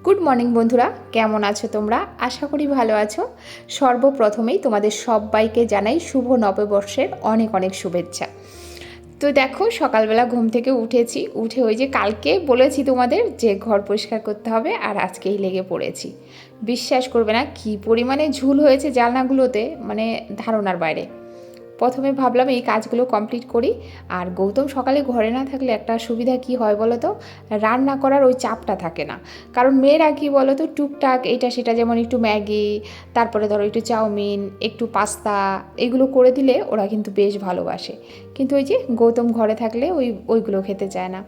Good morning বন্ধুরা, কেমন আছো তোমরা? আশা করি ভালো আছো। সর্বপ্রথমেই তোমাদের সবাইকে জানাই শুভ নববর্ষের অনেক অনেক শুভেচ্ছা। তো দেখো, সকালবেলা ঘুম থেকে উঠে ওই যে কালকে বলেছি তোমাদের যে ঘর পরিষ্কার করতে হবে, আর আজকেই লেগে পড়েছি। বিশ্বাস করবে না কী পরিমাণে ঝুল হয়েছে জানলাগুলোতে, মানে ধারণার বাইরে। প্রথমে ভাবলাম এই কাজগুলো কমপ্লিট করি। আর গৌতম সকালে ঘরে না থাকলে একটা সুবিধা কি হয় বলো তো, রান্না করার ওই চাপটা থাকে না। কারণ মেয়েরা কী বলো তো, টুকটাক এটা সেটা, যেমন একটু ম্যাগি, তারপরে ধরো একটু চাউমিন, একটু পাস্তা, এগুলো করে দিলে ওরা কিন্তু বেশ ভালোবাসে। কিন্তু ওই যে গৌতম ঘরে থাকলে ওইগুলো খেতে চায় না।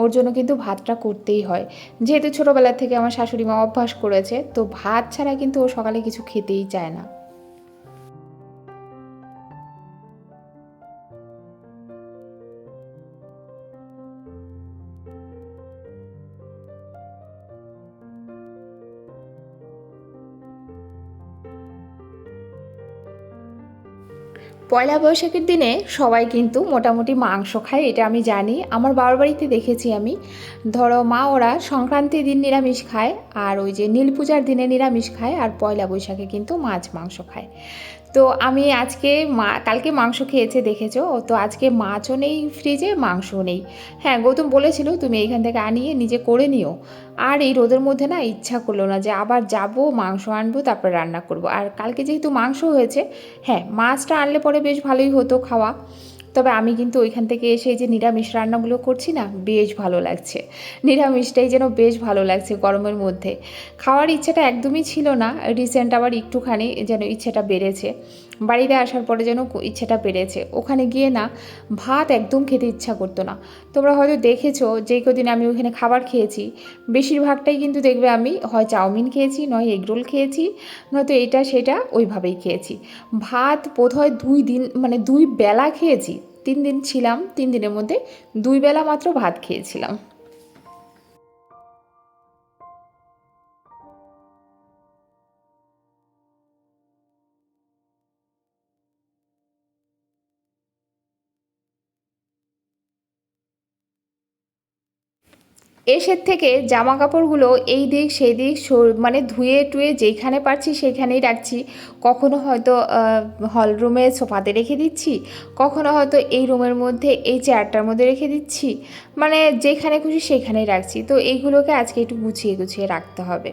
ওর জন্য কিন্তু ভাতটা করতেই হয়। যেহেতু ছোটোবেলা থেকে আমার শাশুড়ি মা অভ্যাস করেছে, তো ভাত ছাড়া কিন্তু ও সকালে কিছু খেতেই চায় না। পয়লা বৈশাখের দিনে সবাই কিন্তু মোটামুটি মাংস খায়, এটা আমি জানি। আমার বাবার বাড়িতে দেখেছি আমি। ধরো মা ওরা সংক্রান্তির দিন নিরামিষ খায়, আর ওই যে নীল পূজার দিনে নিরামিষ খায়, আর পয়লা বৈশাখে কিন্তু মাছ মাংস খায়। তো আমি আজকে কালকে মাংস খেয়েছে দেখেছো তো, আজকে মাছও নেই ফ্রিজে, মাংসও নেই। হ্যাঁ, গৌতম বলেছিল তুমি এইখান থেকে আনিয়ে নিজে করে নিও। আর এই রোদের মধ্যে না ইচ্ছা করলো না যে আবার যাব মাংস আনবো তারপর রান্না করব। আর কালকে যেহেতু মাংস হয়েছে, হ্যাঁ মাছটা আনলে পরে বেশ ভালোই হতো খাওয়া। তবে আমি কিন্তু ওইখান থেকে এসে যে নিরামিষ রান্নাগুলো করছি না, বেশ ভালো লাগছে। নিরামিষটাই যেন বেশ ভালো লাগছে গরমের মধ্যে। খাওয়ার ইচ্ছাটা একদমই ছিল না, রিসেন্ট আবার একটুখানি যেন ইচ্ছাটা বেড়েছে। বাড়িতে আসার পরে যেন ইচ্ছাটা বেড়েছে। ওখানে গিয়ে না ভাত একদম খেতে ইচ্ছা করতো না। তোমরা হয়তো দেখেছো যেই কদিন আমি ওখানে খাবার খেয়েছি, বেশিরভাগটাই কিন্তু দেখবে আমি হয় চাউমিন খেয়েছি, নয় এগরোল খেয়েছি, নয়তো এটা সেটা ওইভাবেই খেয়েছি। ভাত বোধহয় 2 দিন, মানে 2 বেলা খেয়েছি। 3 দিন ছিলাম, 3 দিনের মধ্যে 2 বেলা মাত্র ভাত খেয়েছিলাম। এসের থেকে জামা কাপড়গুলো এই দিক সেই দিক মানে ধুয়ে টুয়ে যেইখানে পারছি সেইখানেই রাখছি। কখনো হয়তো হল রুমে সোফাতে রেখে দিচ্ছি, কখনো হয়তো এই রুমের মধ্যে এই চেয়ারটার মধ্যে রেখে দিচ্ছি। মানে যেখানে খুশি সেখানেই রাখছি। তো এইগুলোকে আজকে একটু গুছিয়ে গুছিয়ে রাখতে হবে।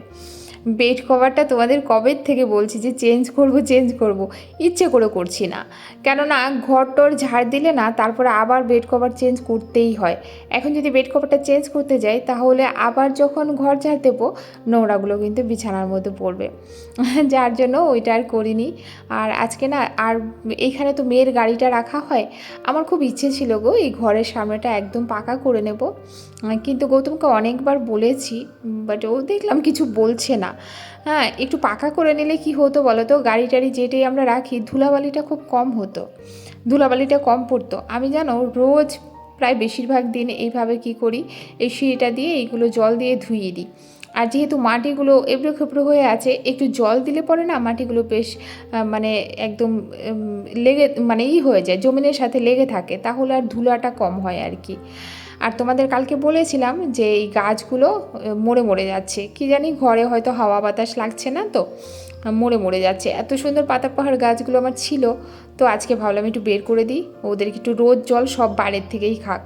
বেড কভারটা তোমাদের কবের থেকে বলছি যে চেঞ্জ করব চেঞ্জ করব, ইচ্ছে করে করছি না। কেননা ঘর টর ঝাড় দিলে না তারপরে আবার বেড কভার চেঞ্জ করতেই হয়। এখন যদি বেড কভারটা চেঞ্জ করতে যাই, তাহলে আবার যখন ঘর ঝাড় দেবো, নোংরাগুলো কিন্তু বিছানার মধ্যে পড়বে। যার জন্য ওইটা আর করিনি। আর আজকে না, আর এইখানে তো মেয়ের গাড়িটা রাখা হয়। আমার খুব ইচ্ছে ছিল গো এই ঘরের সামনেটা একদম পাকা করে নেব। কিন্তু গৌতমকে অনেকবার বলেছি, বাট ও দেখলাম কিছু বলছে না। হ্যাঁ, একটু পাকা করে নিলে কি হতো বলো তো, গাড়ি টাড়ি যেটাই আমরা রাখি ধুলাবালিটা খুব কম হতো, ধুলাবালিটা কম পড়তো। আমি জানো রোজ প্রায় বেশিরভাগ দিন এইভাবে কি করি, এই সিঁড়িটা দিয়ে এইগুলো জল দিয়ে ধুইয়ে দিই। আর যেহেতু মাটিগুলো এবড়ো খেবড়ো হয়ে আছে, একটু জল দিলে পরে না মাটিগুলো বেশ মানে একদম লেগে, মানে হয়ে যায়, জমিনের সাথে লেগে থাকে, তাহলে আর ধুলাটা কম হয় আর কি। আর তোমাদের কালকে বলেছিলাম যে এই গাছগুলো মরে মরে যাচ্ছে, কি জানি ঘরে হয়তো হাওয়া বাতাস লাগছে না, তো মরে মরে যাচ্ছে। এত সুন্দর পাতাবাহার গাছগুলো আমার ছিল, তো আজকে ভাবলাম একটু বের করে দিই, ওদেরকে একটু রোদ জল সব বাইরের থেকেই খাক,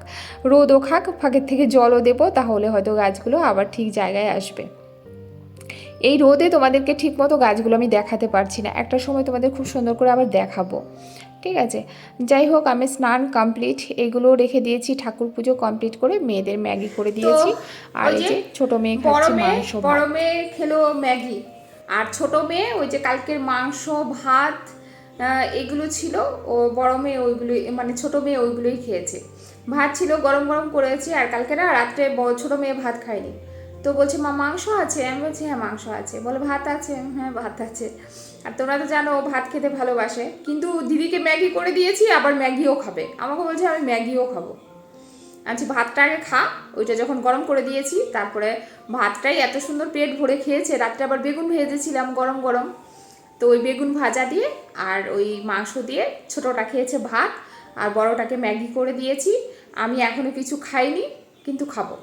রোদও খাক, ফাঁকের থেকে জলও দেবো, তাহলে হয়তো গাছগুলো আবার ঠিক জায়গায় আসবে। এই রোদে তোমাদেরকে ঠিকমতো গাছগুলো আমি দেখাতে পারছি না, একটা সময় তোমাদের খুব সুন্দর করে আবার দেখাবো। ঠিক আছে, যাই হোক, আমি স্নান কমপ্লিট, এগুলো রেখে দিয়েছি, ঠাকুর পুজো কমপ্লিট করে মেয়েদের ম্যাগি করে দিয়েছি। আর এই যে ছোটো মেয়ে খাচ্ছে মাংস ভাত। বড় মেয়ে খেলো ম্যাগি, আর ছোট মেয়ে ওই যে কালকের মাংস ভাত এগুলো ছিল, ও বড় মেয়ে ওইগুলো, মানে ছোট মেয়ে ওইগুলোই খেয়েছে। ভাত ছিল গরম গরম করেছি, আর কালকে না রাত্রে ছোট মেয়ে ভাত খায়নি। তো বলছে মা মাংস আছে, আমি বলছি হ্যাঁ মাংস আছে, বলে ভাত আছে, হ্যাঁ ভাত আছে। আর তোমরা তো জানো ও ভাত খেতে ভালোবাসে, কিন্তু দিদিকে ম্যাগি করে দিয়েছি, আবার ম্যাগিও খাবে, আমাকে বলছে আমি ম্যাগিও খাবো। আচ্ছা ভাতটা আগে খা, ওইটা যখন গরম করে দিয়েছি, তারপরে ভাতটাই এত সুন্দর পেট ভরে খেয়েছে। রাত্রে আবার বেগুন ভেজেছিলাম গরম গরম, তো ওই বেগুন ভাজা দিয়ে আর ওই মাংস দিয়ে ছোটোটা খেয়েছে ভাত, আর বড়টাকে ম্যাগি করে দিয়েছি। আমি এখনও কিছু খাইনি, কিন্তু খাবো।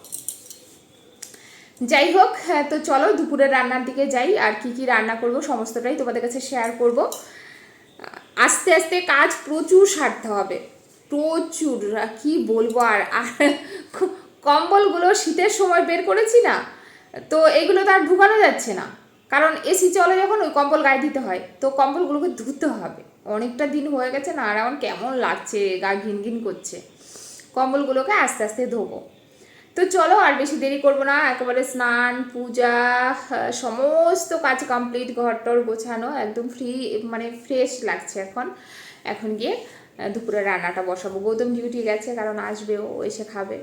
যাই হোক, তো চলো দুপুরের রান্নার দিকে যাই। আর কি কি রান্না করব সমস্তটাই তোমাদের কাছে শেয়ার করব। আস্তে আস্তে কাজ প্রচুর সারতে হবে, প্রচুর, কি বলবো। আর কম্বলগুলো শীতের সময় বের করেছি না, তো এগুলো তো আর ঢুকানো যাচ্ছে না, কারণ এসি চলে যখন ওই কম্বল গায়ে দিতে হয়, তো কম্বলগুলোকে ধুতে হবে। অনেকটা দিন হয়ে গেছে না, আর আমার কেমন লাগছে, গা ঘিন ঘিন করছে। কম্বলগুলোকে আস্তে আস্তে ধোবো। তো চলো আর বেশি দেরি করবো না, একেবারে স্নান পূজা সমস্ত কাজ কমপ্লিট, ঘরটর গোছানো একদম ফ্রি, মানে ফ্রেশ লাগছে এখন। এখন গিয়ে দুপুরে রান্নাটা বসাবো। গৌতম ডিউটি গেছে, কারণ আসবেও, এসে খাবে।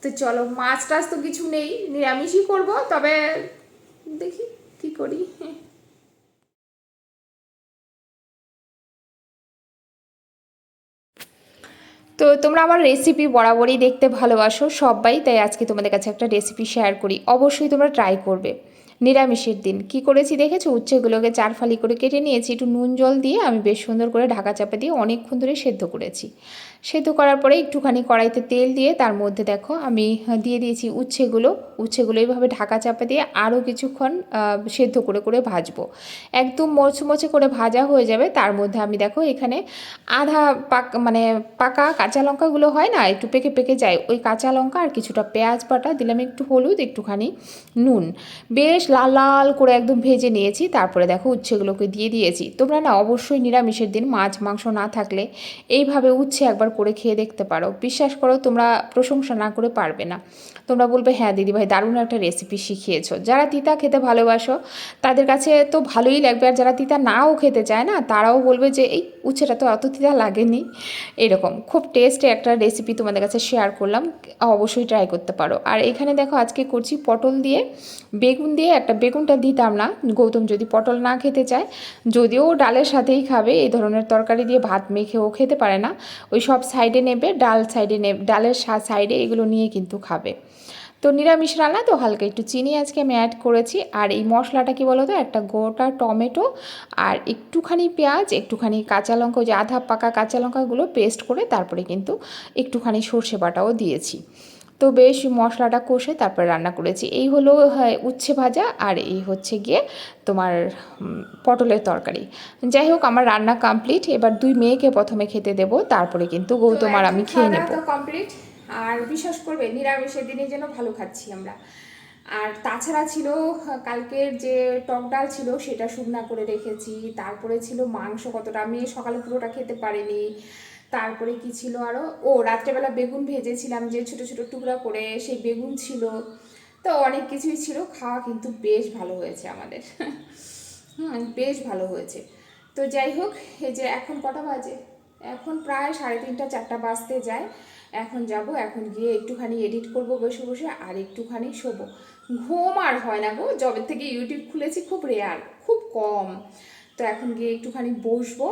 তো চলো, মাছ টাছ তো কিছু নেই, নিরামিষই করবো, তবে দেখি কি করি। তো তোমরা আমার রেসিপি বরাবরই দেখতে ভালোবাসো সবাই, তাই আজকে তোমাদের কাছে একটা রেসিপি শেয়ার করি, অবশ্যই তোমরা ট্রাই করবে। নিরামিষের দিন কি করেছি দেখেছো, উচ্ছেগুলোকে 4 ফালি করে কেটে নিয়েছি, একটু নুন জল দিয়ে আমি বেশ সুন্দর করে ঢাকা চাপা দিয়ে অনেকক্ষণ ধরে সেদ্ধ করেছি। সেদ্ধ করার পরে একটুখানি কড়াইতে তেল দিয়ে তার মধ্যে দেখো আমি দিয়ে দিয়েছি উচ্ছেগুলো এইভাবে ঢাকা চাপা দিয়ে আরও কিছুক্ষণ সেদ্ধ করে করে ভাজবো। একদম মচমচে করে ভাজা হয়ে যাবে, তার মধ্যে আমি দেখো এখানে আধা মানে পাকা কাঁচা লঙ্কাগুলো হয় না, একটু পেকে পেকে যায়, ওই কাঁচা লঙ্কা আর কিছুটা পেঁয়াজ বাটা দিলাম, একটু হলুদ, একটুখানি নুন, বেশ লাল লাল করে একদম ভেজে নিয়েছি। তারপরে দেখো উচ্ছেগুলোকে দিয়ে দিয়েছি। তোমরা না অবশ্যই নিরামিষের দিন মাছ মাংস না থাকলে এইভাবে উচ্ছে একবার করে খেয়ে দেখতে পারো, বিশ্বাস করো তোমরা প্রশংসা না করে পারবে না। তোমরা বলবে হ্যাঁ দিদিভাই দারুণ একটা রেসিপি শিখিয়েছো। যারা তিতা খেতে ভালোবাসো তাদের কাছে তো ভালোই লাগবে, আর যারা তিতা নাও খেতে চায় না তারাও বলবে যে এই উচ্ছেটা তো অত তিতা লাগেনি। এরকম খুব টেস্টি একটা রেসিপি তোমাদের কাছে শেয়ার করলাম, অবশ্যই ট্রাই করতে পারো। আর এখানে দেখো আজকে করছি পটল দিয়ে বেগুন দিয়ে, একটা বেগুনটা দিতাম না গৌতম যদি পটল না খেতে চায়, যদিও ডালের সাথেই খাবে, এই ধরনের তরকারি দিয়ে ভাত মেখেও খেতে পারে না, ওই সব সাইডে নেবে, ডাল সাইডে নেবে, ডালের সাইডে এগুলো নিয়ে কিন্তু খাবে। তো নিরামিষ রান্না তো হালকা একটু চিনি আজকে আমি অ্যাড করেছি। আর এই মশলাটা কি বলো তো, একটা গোটা টমেটো আর একটুখানি পেঁয়াজ, একটুখানি কাঁচা লঙ্কা, ওই যে আধা পাকা কাঁচা লঙ্কাগুলো পেস্ট করে তারপরে কিন্তু একটুখানি সর্ষে বাটাও দিয়েছি। তো বেশ মশলাটা কষে তারপরে রান্না করেছি। এই হলো উচ্ছে ভাজা, আর এই হচ্ছে গিয়ে তোমার পটলের তরকারি। যাই হোক আমার রান্না কমপ্লিট, এবার 2 মেয়েকে প্রথমে খেতে দেবো, তারপরে কিন্তু গৌতম আর আমি খেয়ে নেব। কমপ্লিট। আর বিশ্বাস করবে নিরামিষের দিনে যেন ভালো খাচ্ছি আমরা। আর তাছাড়া ছিল কালকের যে টক ডাল ছিল সেটা শুকনা করে রেখেছি, তারপরে ছিল মাংস কতটা, আমি সকালে পুরোটা খেতে পারিনি। তারপরে কি ছিল আরও, ও রাত্রেবেলা বেগুন ভেজেছিলাম যে ছোটো ছোটো টুকরা করে, সেই বেগুন ছিল। তো অনেক কিছুই ছিল, খাওয়া কিন্তু বেশ ভালো হয়েছে আমাদের। বেশ ভালো হয়েছে। তো যাই হোক, এই যে এখন কটা বাজে, এখন প্রায় 3:30 4টা বাজতে যায়। এখন যাব, এখন গিয়ে একটুখানি এডিট করব বসে বসে, আর একটুখানি শোবো। ঘুম আর হয় না গো, যবে থেকে ইউটিউব খুলেছি খুব রেয়ার, খুব কম। তো এখন গিয়ে একটুখানি বসবো,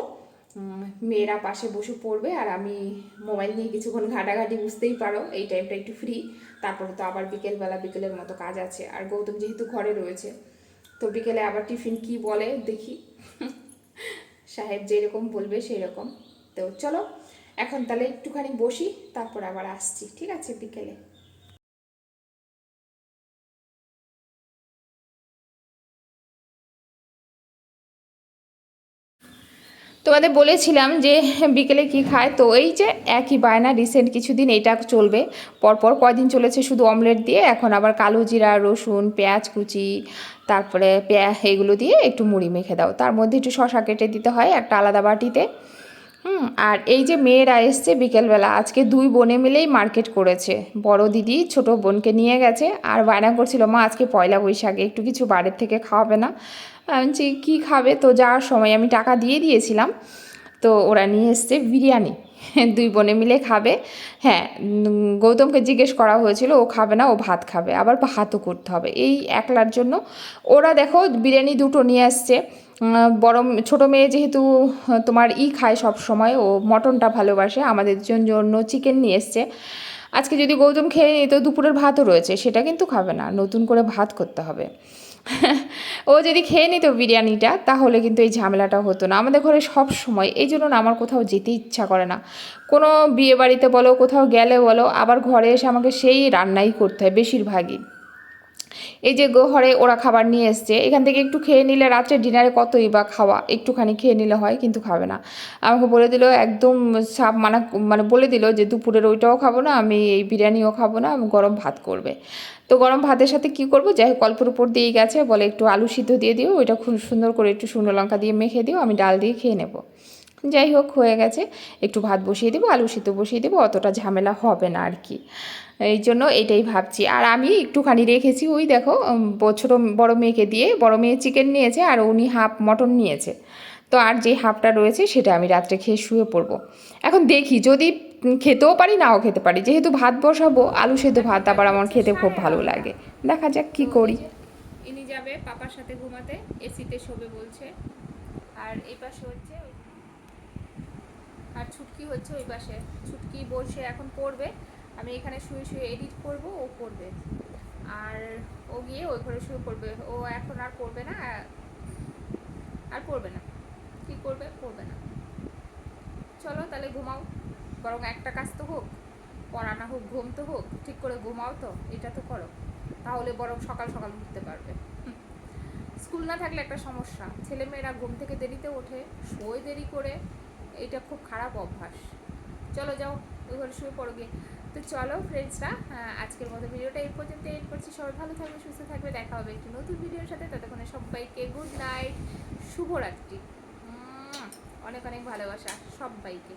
মেয়েরা পাশে বসে পড়বে, আর আমি মোবাইল নিয়ে কিছুক্ষণ ঘাটাঘাটি, বুঝতেই পারো এই টাইমটা একটু ফ্রি। তারপরে তো আবার বিকেলের মতো কাজ আছে, আর গৌতম যেহেতু ঘরে রয়েছে, তো বিকেলে আবার টিফিন কি বলে দেখি। সাহেব যেরকম বলবে সেই রকম। তো চলো এখন তাহলে একটুখানি বসি, তারপর আবার আসছি, ঠিক আছে বিকেলে। তোমাদের বলেছিলাম যে বিকেলে কি খায়, তো এই যে একই বায়না, রিসেন্ট কিছুদিন এটা চলবে, পরপর কয়দিন চলেছে শুধু অমলেট দিয়ে, এখন আবার কালো জিরা রসুন পেঁয়াজ কুচি, তারপরে এগুলো দিয়ে একটু মুড়ি মেখে দাও, তার মধ্যে একটু শশা কেটে দিতে হয় একটা আলাদা বাটিতে। আর এই যে মেয়েরা এসছে বিকেলবেলা, আজকে 2 বোনে মিলেই মার্কেট করেছে। বড় দিদি ছোট বোনকে নিয়ে গেছে, আর বায়না করছিল মা আজকে পয়লা বৈশাখে একটু কিছু বাড়ির থেকে খাওয়াবে না। আমি বলছি কী খাবে, তো যাওয়ার সময় আমি টাকা দিয়ে দিয়েছিলাম। তো ওরা নিয়ে এসছে বিরিয়ানি, 2 বোনে মিলে খাবে। হ্যাঁ, গৌতমকে জিজ্ঞেস করা হয়েছিল, ও খাবে না, ও ভাত খাবে, আবার ভাতও করতে হবে এই একলার জন্য। ওরা দেখো বিরিয়ানি 2টো নিয়ে আসছে। বড় ছোটো মেয়ে যেহেতু তোমার খায় সব সময়, ও মটনটা ভালোবাসে, আমাদের জন্য চিকেন নিয়ে এসছে। আজকে যদি গৌতম খেয়ে নিই তো দুপুরের ভাতও রয়েছে, সেটা কিন্তু খাবে না, নতুন করে ভাত করতে হবে। ও যদি খেয়ে নিত বিরিয়ানিটা তাহলে কিন্তু এই ঝামেলাটা হতো না আমাদের ঘরে সব সময়। এই জন্য না আমার কোথাও যেতে ইচ্ছা করে না, কোনো বিয়ে বাড়িতে বলো কোথাও গেলে বলো, আবার ঘরে এসে আমাকে সেই রান্নাই করতে হয় বেশিরভাগই। এই যে ঘরে ওরা খাবার নিয়ে এসছে, এখান থেকে একটু খেয়ে নিলে রাত্রে ডিনারে কতই বা খাওয়া, একটুখানি খেয়ে নিলে হয়, কিন্তু খাবে না। আমাকে বলে দিল একদম, সাপ মানে বলে দিল যে দুপুরের ওইটাও খাবো না, আমি এই বিরিয়ানিও খাবো না, আমি গরম ভাত করবে। তো গরম ভাতের সাথে কি করব, যাই হোক অল্পের উপর দিয়েই গেছে, বলে একটু আলু সিদ্ধ দিয়ে দিও, ওইটা খুব সুন্দর করে একটু শুকনো লঙ্কা দিয়ে মেখে দিও, আমি ডাল দিয়ে খেয়ে নেব। যাই হোক হয়ে গেছে, একটু ভাত বসিয়ে দেবো, আলু সিদ্ধ বসিয়ে দেবো, অতটা ঝামেলা হবে না আর কি। এই জন্য এটাই ভাবছি। আর আমি একটুখানি রেখেছি, ওই দেখো ছোটো বড় মেয়েকে দিয়ে, বড় মেয়ে চিকেন নিয়েছে আর উনি হাফ মটন নিয়েছে। তো আর যে হাফটা রয়েছে সেটা আমি রাত্রে খেয়ে শুয়ে পড়বো। এখন দেখি যদি খেতেও পারি, নাও খেতে পারি, যেহেতু ভাত বসাবো, আলু সেদ্ধ ভাত আবার আমার খেতে খুব ভালো লাগে। দেখা যাক কি করি। ইনি যাবে পাপার সাথে ঘুমাতে, এসিতে শোবে বলছে। আর এই পাশে হচ্ছে, আর ছুটকি হচ্ছে ওই পাশে, ছুটকি বসে এখন পড়বে, আমি এখানে শুয়ে শুয়ে এডিট করব, ও পড়বে। আর ও গিয়ে ওই ঘরে শুয়ে পড়বে, ও এখন আর পড়বে না, আর পড়বে না। কি করবে, পড়বে না। চলো তাহলে ঘুমাও, বরং একটা কাজ তো হোক, পড়া না হোক, ঘুম তো হোক, ঠিক করে ঘুমাও তো, এটা তো করো, তাহলে বরং সকাল সকাল উঠতে পারবে। স্কুল না থাকলে একটা সমস্যা, ছেলেমেয়েরা ঘুম থেকে দেরিতে ওঠে, শোয় দেরি করে, এটা খুব খারাপ অভ্যাস। চলো যাও ওই ঘরে শুয়ে পড়ো গিয়ে। তো চলো ফ্রেন্ডসরা, আজকের মতো ভিডিওটা এই পর্যন্ত এড করছি। সবাই ভালো থাকবে, সুস্থ থাকবে, দেখা হবে একটি নতুন ভিডিওর সাথে। ততক্ষণে সবাইকে গুড নাইট, শুভরাত্রি, অনেক অনেক ভালোবাসা সবাইকে।